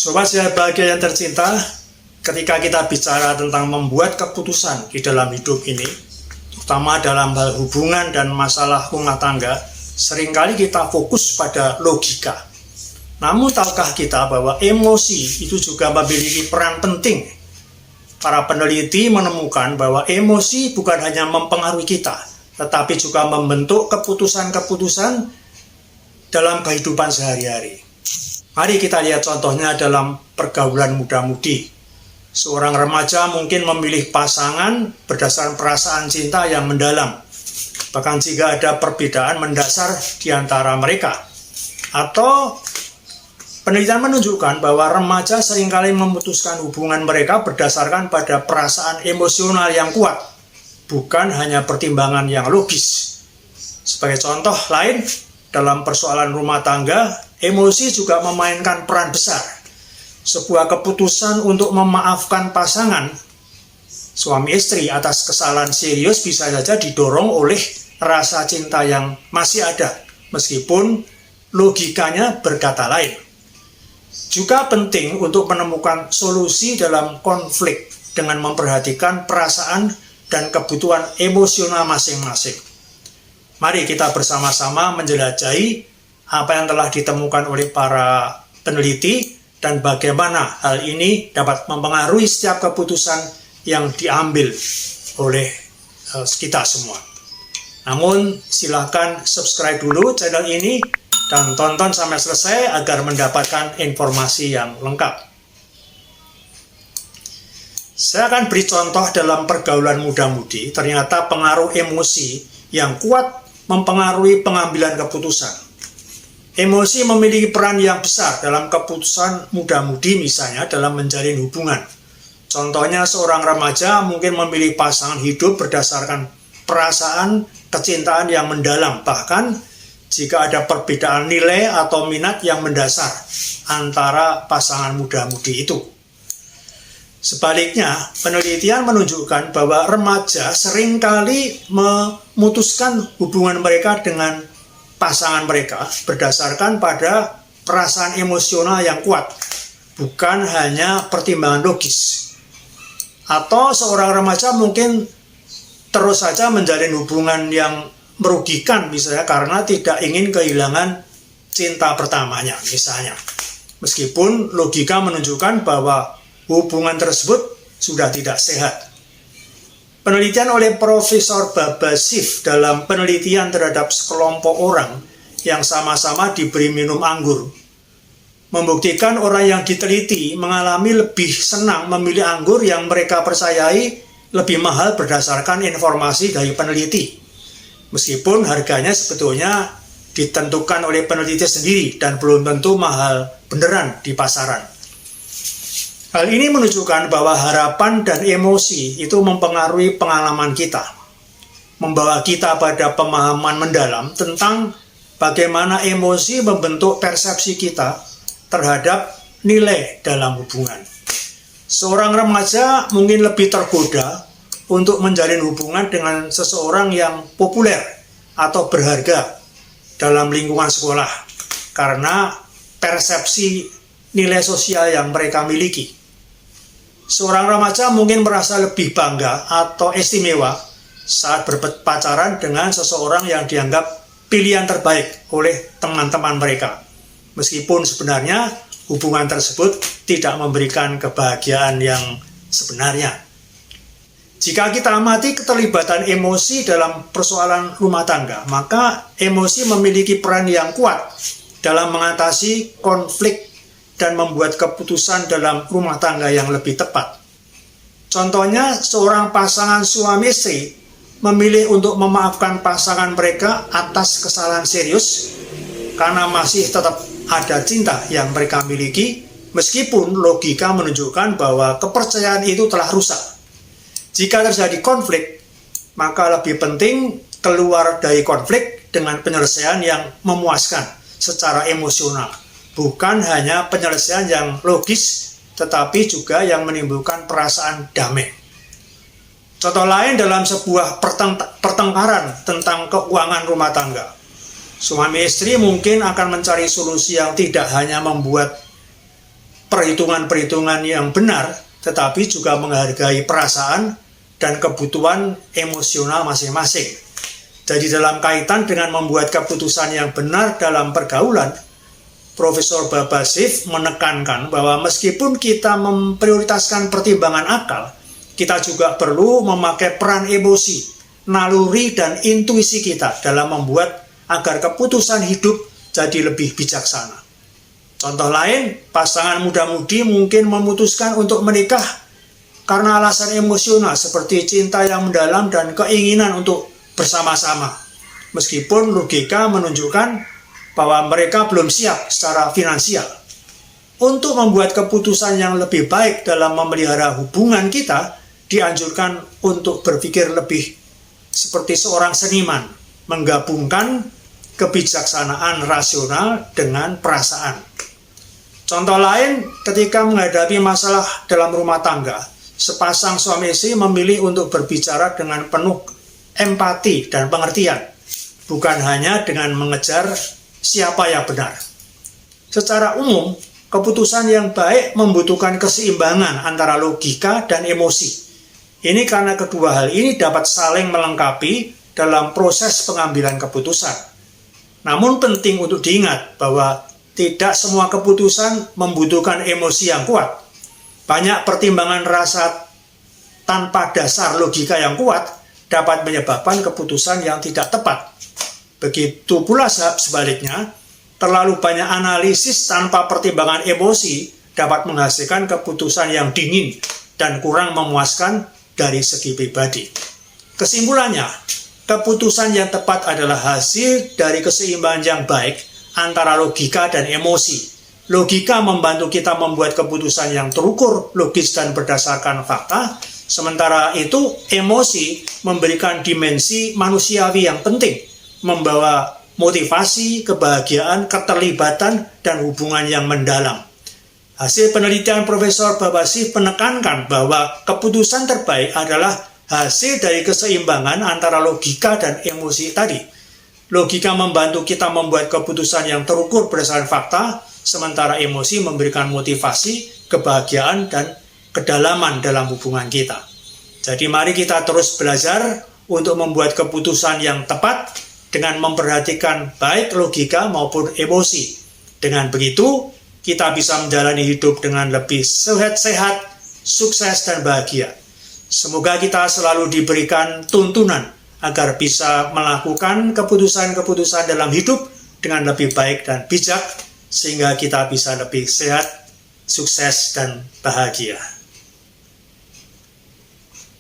Sobat sehat bahagia yang tercinta, ketika kita bicara tentang membuat keputusan di dalam hidup ini, terutama dalam hal hubungan dan masalah rumah tangga, seringkali kita fokus pada logika. Namun tahukah kita bahwa emosi itu juga memiliki peran penting? Para peneliti menemukan bahwa emosi bukan hanya mempengaruhi kita, tetapi juga membentuk keputusan-keputusan dalam kehidupan sehari-hari. Mari kita lihat contohnya dalam pergaulan muda-mudi. Seorang remaja mungkin memilih pasangan berdasarkan perasaan cinta yang mendalam. Bahkan jika ada perbedaan mendasar di antara mereka. Atau penelitian menunjukkan bahwa remaja seringkali memutuskan hubungan mereka berdasarkan pada perasaan emosional yang kuat, bukan hanya pertimbangan yang logis. Sebagai contoh lain, dalam persoalan rumah tangga, emosi juga memainkan peran besar. Sebuah keputusan untuk memaafkan pasangan, suami istri atas kesalahan serius bisa saja didorong oleh rasa cinta yang masih ada, meskipun logikanya berkata lain. Juga penting untuk menemukan solusi dalam konflik dengan memperhatikan perasaan dan kebutuhan emosional masing-masing. Mari kita bersama-sama menjelajahi apa yang telah ditemukan oleh para peneliti dan bagaimana hal ini dapat mempengaruhi setiap keputusan yang diambil oleh kita semua. Namun silakan subscribe dulu channel ini dan tonton sampai selesai agar mendapatkan informasi yang lengkap. Saya akan beri contoh dalam pergaulan muda-mudi. Ternyata pengaruh emosi yang kuat mempengaruhi pengambilan keputusan. Emosi memiliki peran yang besar dalam keputusan muda-mudi, misalnya dalam menjalin hubungan. Contohnya seorang remaja mungkin memilih pasangan hidup berdasarkan perasaan kecintaan yang mendalam, bahkan jika ada perbedaan nilai atau minat yang mendasar antara pasangan muda-mudi itu. Sebaliknya, penelitian menunjukkan bahwa remaja seringkali memutuskan hubungan mereka dengan pasangan mereka berdasarkan pada perasaan emosional yang kuat, bukan hanya pertimbangan logis. Atau seorang remaja mungkin terus saja menjalin hubungan yang merugikan, misalnya karena tidak ingin kehilangan cinta pertamanya, misalnya. Meskipun logika menunjukkan bahwa hubungan tersebut sudah tidak sehat. Penelitian oleh Profesor Babasif dalam penelitian terhadap sekelompok orang yang sama-sama diberi minum anggur membuktikan orang yang diteliti mengalami lebih senang memilih anggur yang mereka percayai lebih mahal berdasarkan informasi dari peneliti, meskipun harganya sebetulnya ditentukan oleh peneliti sendiri dan belum tentu mahal beneran di pasaran. Hal ini menunjukkan bahwa harapan dan emosi itu mempengaruhi pengalaman kita, membawa kita pada pemahaman mendalam tentang bagaimana emosi membentuk persepsi kita terhadap nilai dalam hubungan. Seorang remaja mungkin lebih tergoda untuk menjalin hubungan dengan seseorang yang populer atau berharga dalam lingkungan sekolah karena persepsi nilai sosial yang mereka miliki. Seorang remaja mungkin merasa lebih bangga atau istimewa saat berpacaran dengan seseorang yang dianggap pilihan terbaik oleh teman-teman mereka, meskipun sebenarnya hubungan tersebut tidak memberikan kebahagiaan yang sebenarnya. Jika kita amati keterlibatan emosi dalam persoalan rumah tangga, maka emosi memiliki peran yang kuat dalam mengatasi konflik dan membuat keputusan dalam rumah tangga yang lebih tepat. Contohnya, seorang pasangan suami istri memilih untuk memaafkan pasangan mereka atas kesalahan serius karena masih tetap ada cinta yang mereka miliki, meskipun logika menunjukkan bahwa kepercayaan itu telah rusak. Jika terjadi konflik, maka lebih penting keluar dari konflik dengan penyelesaian yang memuaskan secara emosional, bukan hanya penyelesaian yang logis, tetapi juga yang menimbulkan perasaan damai. Contoh lain dalam sebuah pertengkaran tentang keuangan rumah tangga. Suami istri mungkin akan mencari solusi yang tidak hanya membuat perhitungan-perhitungan yang benar, tetapi juga menghargai perasaan dan kebutuhan emosional masing-masing. Jadi dalam kaitan dengan membuat keputusan yang benar dalam pergaulan, Profesor Babasif menekankan bahwa meskipun kita memprioritaskan pertimbangan akal, kita juga perlu memakai peran emosi, naluri, dan intuisi kita dalam membuat agar keputusan hidup jadi lebih bijaksana. Contoh lain, pasangan muda-mudi mungkin memutuskan untuk menikah karena alasan emosional seperti cinta yang mendalam dan keinginan untuk bersama-sama. Meskipun logika menunjukkan bahwa mereka belum siap secara finansial. Untuk membuat keputusan yang lebih baik dalam memelihara hubungan kita, dianjurkan untuk berpikir lebih seperti seorang seniman, menggabungkan kebijaksanaan rasional dengan perasaan. Contoh lain, ketika menghadapi masalah dalam rumah tangga, sepasang suami istri memilih untuk berbicara dengan penuh empati dan pengertian, bukan hanya dengan mengejar siapa yang benar. Secara umum, keputusan yang baik membutuhkan keseimbangan antara logika dan emosi. Ini karena kedua hal ini dapat saling melengkapi dalam proses pengambilan keputusan. Namun penting untuk diingat bahwa tidak semua keputusan membutuhkan emosi yang kuat. Banyak pertimbangan rasa tanpa dasar logika yang kuat dapat menyebabkan keputusan yang tidak tepat. Begitu pula sebaliknya, terlalu banyak analisis tanpa pertimbangan emosi dapat menghasilkan keputusan yang dingin dan kurang memuaskan dari segi pribadi. Kesimpulannya, keputusan yang tepat adalah hasil dari keseimbangan yang baik antara logika dan emosi. Logika membantu kita membuat keputusan yang terukur, logis, dan berdasarkan fakta. Sementara itu, emosi memberikan dimensi manusiawi yang penting, membawa motivasi, kebahagiaan, keterlibatan, dan hubungan yang mendalam. Hasil penelitian Profesor Babasif menekankan bahwa keputusan terbaik adalah hasil dari keseimbangan antara logika dan emosi tadi. Logika membantu kita membuat keputusan yang terukur berdasarkan fakta, sementara emosi memberikan motivasi, kebahagiaan, dan kedalaman dalam hubungan kita. Jadi mari kita terus belajar untuk membuat keputusan yang tepat dengan memperhatikan baik logika maupun emosi. Dengan begitu, kita bisa menjalani hidup dengan lebih sehat, sukses, dan bahagia. Semoga kita selalu diberikan tuntunan agar bisa melakukan keputusan-keputusan dalam hidup dengan lebih baik dan bijak, sehingga kita bisa lebih sehat, sukses, dan bahagia.